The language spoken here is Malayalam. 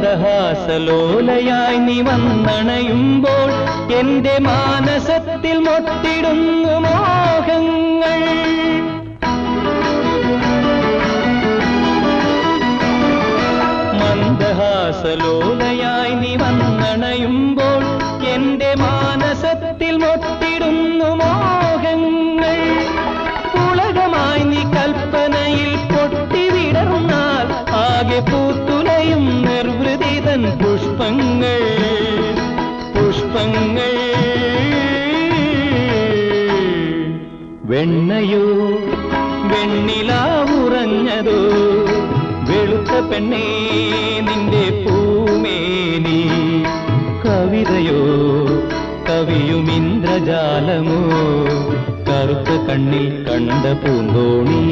മന്ദഹാസലോലയായി നീ വന്നണയുമ്പോൾ എന്റെ മാനസത്തിൽ മൊട്ടിടുന്നു മോഹങ്ങൾ. മന്ദഹാസലോലയായി നീ വന്നണയുമ്പോൾ എന്റെ മാനസത്തിൽ മൊട്ടിടുന്നു മോഹങ്ങൾ. ഉലകമായി നീ കൽപ്പനയിൽ പൊട്ടിവിടർന്നാൽ ആകെ പൂത്തുലയും നിർവൃതിതൻ പുഷ്പങ്ങൾ പുഷ്പങ്ങൾ. വെണ്ണയോ വെണ്ണിലാവുറഞ്ഞതോ വെളുത്ത പെണ്ണേ നിന്റെ പൂമേനി. കവിതയോ കവിയും ഇന്ദ്രജാലമോ കറുത്ത കണ്ണിൽ കണ്ട പൂന്തോണി.